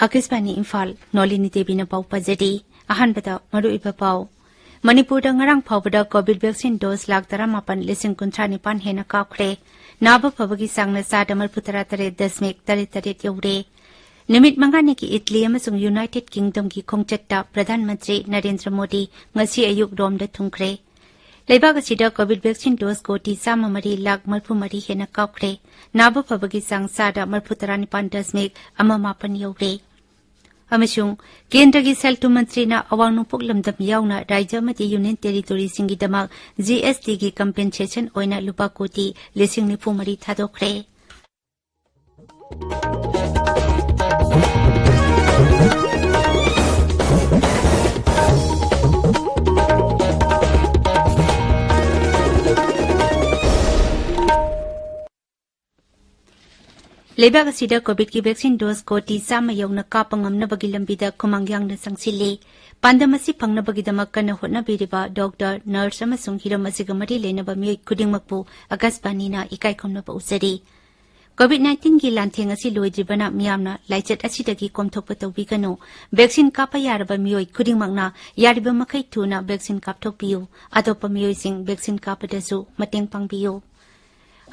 Akisbani Imphal Nolini Devi na pau pajadi ahanbada maruiba pau Manipur da ngarang phawbada COVID vaccine dose lakh 18,9 hena kaukre naba phabagi sangna sadamar putara tare 10.38 yaure Nimit mangani ki Italy amasung United Kingdom ki khongchatta Pradhan Mantri Narendra Modi ngasi ayuk romda thungkre Leibag asida COVID vaccine dose ko ti sama mari lakh marphu mari hena kaukre naba phabagi sang sada marputara 9.amapan yaure अमशुंग केंद्र की cell to मंत्री ना अवांग नुपुक लमदम यावना राज्य मति union territory सिंगी दमक GST की compensation ओइना लुपा कोटी 9,040 थादोखरे लेबाग असिदा Covid की vaccine dose को टीसा मयौना कापंगमनबगी लंबिदा कुमांग्यांगना संगसिले पांदमसी फंगनबगीदमक कन्ना होटनाबिरिबा डॉक्टर नर्स अमसुंग हिरम असिगा मरि लेनबा मियोय खुदिंगमकपु आकाशवाणीना इकाइखमनबा उजरी कोविड-19 की लांथेंग असि लोइद्रिबना मियामना लाइचत असिदगी कोमथोकप तौबिगनो वैक्सीन कापा यारबा मियोय खुदिंगमकना यारिबा मखै थुना वैक्सीन कापथोकपियु अतोपा मियोयसिंग वैक्सीन कापदसु मतेंग पांगबियु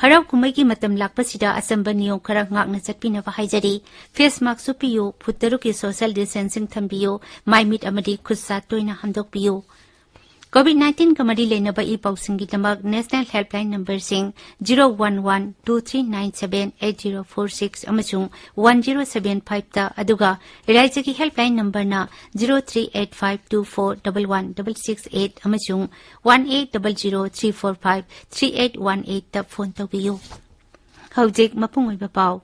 हराव कुमई की मतम लापसिदा असंबा नियम खरा ngakna chatpinaba haijari face mask supiyo futtaru ki social distancing thambiyo maimit amadi khutsa toina hamdokpiyo COVID-19 kamari leinaba I pausingi damak national helpline number sing 01123978046 amasung 1075 ta aduga rajya ki helpline number na 0385241168 amasung 1800345381 ta phone tawbiyo hawjik mapung oiba pau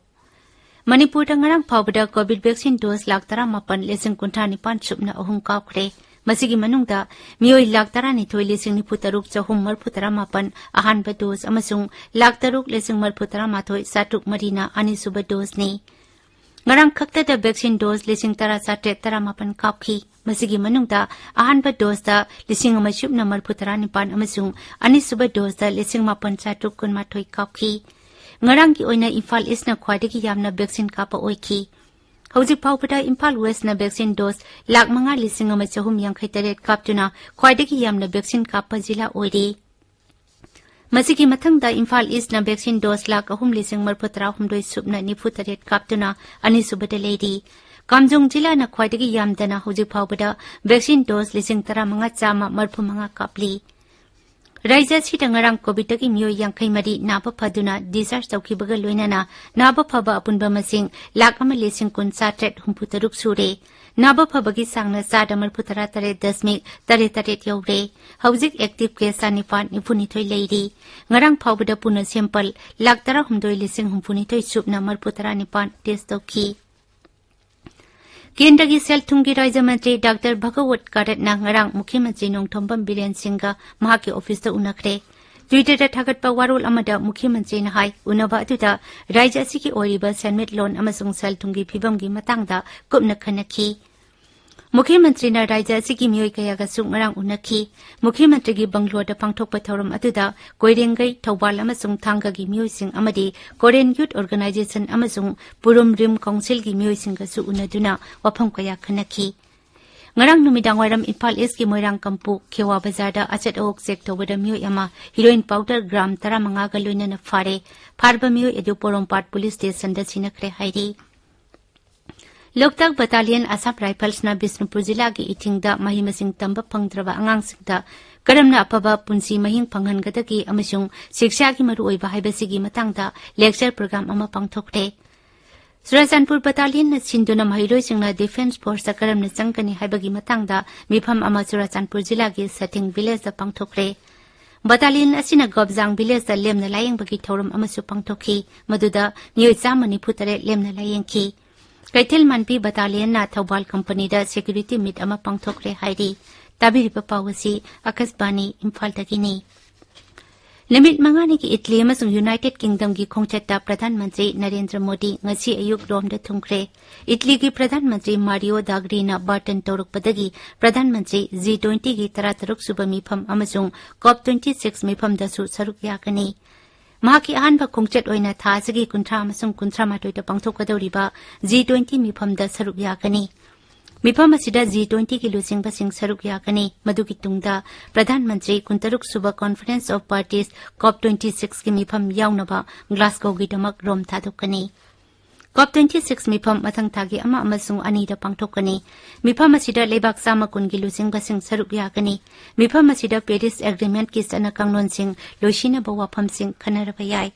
Manipur da ngarang phawbada COVID vaccine dose lakh 18,9 subna ahum kaukre Masigi manungda miyoy lakh 12,940 ahanba dose amasung lakh 6,930 satuk marina anisuba dose ni ngarang khakta da vaccine dose 10,730 kapki masigi manungda ahanba dose da 1,940 amasung anisuba dose da 10,730 kapki ngarang ki oina Imphal East na khwadagi yamna vaccine kapa oiki Hauzik Paupata Imphal West na vaccine dose lakh 5,938 kaptuna khwaidagi yamna vaccine kapa jila oiri Masigi mathangda Imphal East na vaccine dose lakh 3,930 subna 98 kaptuna anisubada lady Kamjong jila na khwaidagi yamdana Hauzik Paupata vaccine dose 10,930 kapli Raija sida ngarang COVID ki miyoy yangkai mari naba phaduna discharge tawkibaga loinana naba phaba apunba masing lakh 1,963 sure naba phabagi sangna sadamar putara tare 10.38 yaure hauzik active case sanipan nipunithoi leiri ngarang phawbada puna sample lakh 19,963 subna mar putara nipan test tawki केंद्र की cell थुंगी राज्य मंत्री doctor भगवत कारत नांगरांग मुख्यमंत्री Nongthombam villain Singh महा के office the उनखरे Twitter the थागत वारोल अमदा मुख्यमंत्री न high उनबा अदुदा राज्य असि की ओरिबा सेनमेट लोन अमसुंग सेल थुंगी फिबम की मतंगदा कुपन खनखी मुख्यमंत्री न राज्य असि की मियोय कयागा सुंगरांग उनखी मुख्यमंत्री की बंगलोर द पांगथोकप थौरम अदुदा कोइरेंगै थौबाल अमसुंग थांगा की मियोयसिंग अमदी कोरियन यूथ ऑर्गेनाइजेशन अमसुंग पुरुम रिम काउंसिल की मियोयसिंग गसु उनदुना वफम कया खनखी ngarang numidang waram Imphal East ki moirang kampu Khewa Bazar da achat ok sek thobada miyoy ama heroin powder gram 15 ga loinana fare farba miyoy edu porompat police station da sinakre hairi Loktak Battalion Assam Rifles na Bisnupur Jilla ki itingda mahimasing tamba phangdraba angangsingda karamna apaba punsi mahing phanghangadagi amasung shiksha ki maru oiba haibasigi matangda lecture program ama pangthokre Surajapur Battalion na sinduna mahiroi singna defense force karamna changkani haibagi matangda mifam ama Surajapur Jilla ki setting village da pangthokre Battalion asina Gobjang village da lemna layeng bagi thorum amasu pangthokhi maduda miyoi chamani phutare lemna layengki Kaitel Manpi Battalion na Thawbal Company da security meet ama pangthokre hairi tabiri pawasi Akasbani Imphal Dagini Limit mangani ki Italy amasung United Kingdom ki khongchatta Pradhan Mantri Narendra Modi ngasi ayuk romda thungkre. Italy ki Pradhan Mantri Mario Draghi na Barton torukpadagi Pradhan Mantri G20 ki tarataruk suba mifam amasung COP26 mifam dasu saruk yakani. Mahaki ahanba khongchat oina tha asigi kunthra amasung kunthra matoi da pangthokadoriba G20 mifam da saruk yakani. Mifam asida G20 ki lusingba sing saruk yakani maduki tungda Pradhan Mantri kuntaruk suba Conference of Parties COP26 ki mifam yaunaba Glasgow gi damak rom thadokani. COP26 mifam mathang thagi ama amasung ani da pangthokani. Mifam asida lebak sama kun gi lusingba sing saruk yakani. Mifam asida Paris Agreement ki sana kanglon sing loishina bawa pham sing khanaraba yai.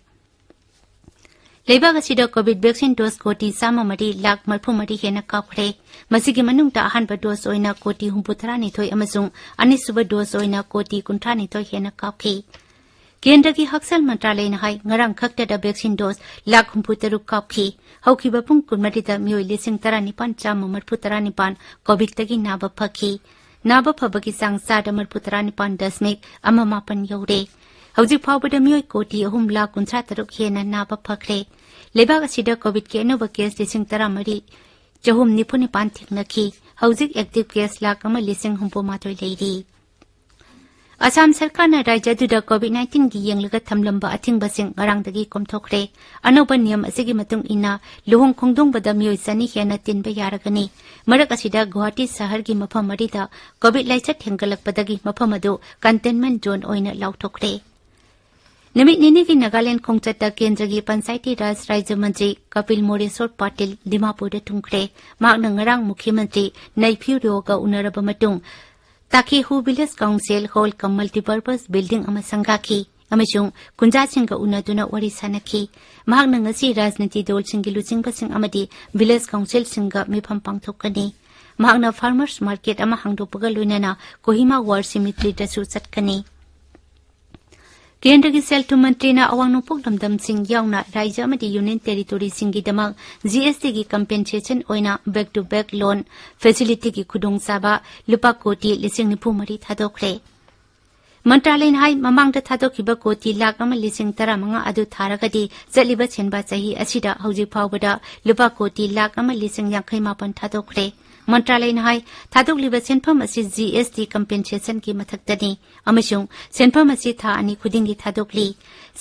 Lebak asida COVID vaccine dose koti sama mari lak marphu mari hena kapkhre. Masigi manungta ahanba dose oina koti humputrani thoi amasung anisuba dose oina koti kuntrani thoi hena kapkhi. Kendra ki Haksal Mantralay na hai ngarang khakta da vaccine dose lak humputaruk kapkhi. Haukiba pung kunmari da miyoi lising taranipan chama marphu taranipan COVID tagi naba phakhi. Naba phabagi sang sada marphu taranipan dasmik ama mapan yaure. Hauzik phawbada miyoi koti ahum lak kuntra taruk hena naba phakre. Lebak asida COVID ke anova case lising taramari Jahum nipuni pantik naki, hauzik active case lakama lising humpo matoi leiri. Assam Sarkar na Rajya duda COVID-19 gi yenglaga thamlamba athing basing ngarang dagi komthokre. Anoba niyam asigi matung ina luhong khongdong bada miyoi sani hena tinba yaragani. Marak asida Guwahati sahar gi mafam marida COVID laichat hengalak badagi mafam adu containment zone oina lauthokre. Nimit nini ki Nagaland khongchatta Kendra gi Panchayati Raj Rajya Mantri Kapil Moresor Patil Dimapur da thungkre. Makna ngarang Mukhyamantri Naiphiu Ryoga unaraba matung Takhehu Village Council Hall ka multipurpose building ama sangaki amasung kunja singga unaduna wari sanaki. Makna ngasi rajniti dol singi lucingba sing amadi Village Council singa mifam pangthokani. Makna Farmers Market ama hangdopaga luinana Kohima War Cemetery dasu chatkani. Kendra ki Seltu Mantri na awang nupok damdam sing yauna Rajya amadi Union Territory singi damak GST ki compensation oina back to back loan facility ki khudong saba lupa koti lising nipu mari thadokre. Mantralay na hai mamang da thadokhiba koti lak ama lising tara manga adu tharagadi zaliba chenba chahi asida hauji phawbada lupa koti lak ama lising yankhai mapan thadokre. Mantralay na hai thadok liba senpham asi GST compensation ki mathaktani amasung senpham asi tha ani khudingi thadokli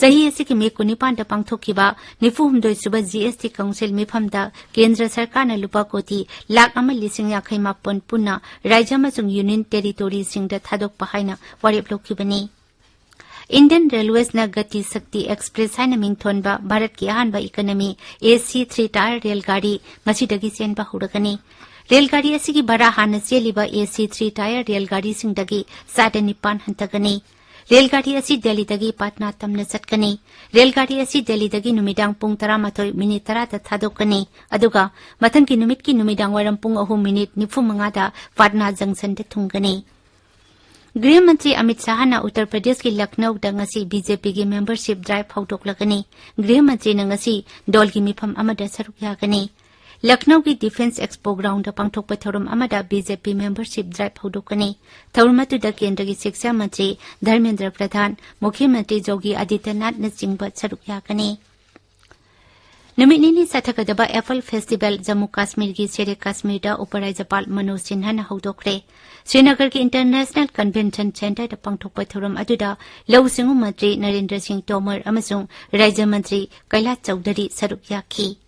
sahi asi ki me kunipan da pangthokhiba nifumdoi suba GST council mifam da Kendra Sarkar na lupa koti lak ama lising yakhai mapon punna Rajya amasung Union Territory sing da thadok pahaina warep lokhibani. Indian Railways na Gati Shakti Express haina mingthonba Bharat ki ahanba economy AC3 tire railgadi ngasi dagi senba huragani. Railgadi asigi bara hana seliba AC3 tire railgadi singdagi sada nipan hantagani. Railgadi asi Delhi dagi Patna tamna chatkani. Railgadi asi Delhi dagi numidang pung 13 minit 10 ta thadokani. Aduga mathang ki numit ki numidang waram pung 3 minit 95 da Patna junction da thungani. Gृह मंत्री अमित शाह ना उत्तर प्रदेश की Lucknow दंगसी BJP की membership drive हौदोकलगनी. गृह मंत्री नंगसी डोल की मिफम अमदा सरुक यागनी. लखनऊ की डिफेंस एक्सपो ग्राउंड पांगथोकप थौरम अमदा बीजेपी मेंबरशिप ड्राइव हौदोकनी. थौरम अतुदा केंद्र की शिक्षा मंत्री धर्मेंद्र प्रधान, मुख्यमंत्री योगी आदित्यनाथ न चिंब सरुक यागनी. Numitini Satakadaba Apple Festival Jammu Kashmir ki Shere Kashmir da Uparajapal Manoj Sinha na haudokre. Srinagar ki International Convention Center da pangthokpa thoram aduda Lau Singu Mantri Narendra Singh Tomar amasung Rajya Mantri Kailash Chaudhary saruk yakhi.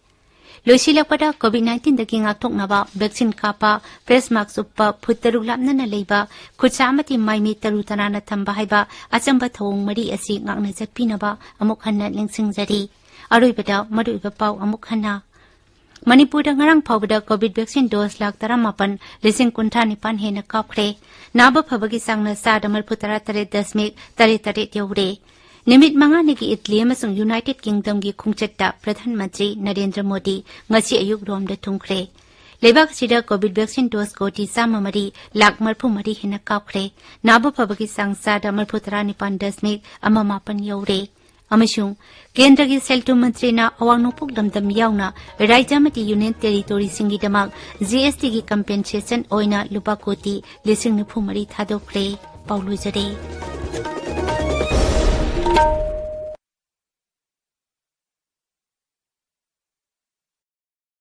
Loisilakpada COVID-19 dagi ngakthoknaba vaccine kapa face mask uppa phuttaruk lapnana leiba khutsa amati maimi taru tanana thamba haiba achamba thawong mari asi ngakna jatpinaba amuk hanna lingsingjari. Aroibada maruiba pau amuk hana. Manipur da ngarang phawbada COVID vaccine dose lak 18 lising kuntha nipan hena kapkhre. Naba phabagi sangna sada marphutara tare dasmik tare tare yaure. Nimit mangani ki Italy amasung United Kingdom ki khungchatta Pradhan Mantri Narendra Modi ngasi ayuk romda thungkhre. Lebak sida COVID vaccine dose koti sama mari lak marphu mari hena kapkhre. Naba phabagi sang sada marphutara nipan dasmik ama mapan yaure. Amasung Kendra ki Seltu Mantri na awang nupok damdam yauna Rajya amati Union Territory singi damak GST ki compensation oina lupa koti lising nipu mari thadokre. Paulujare.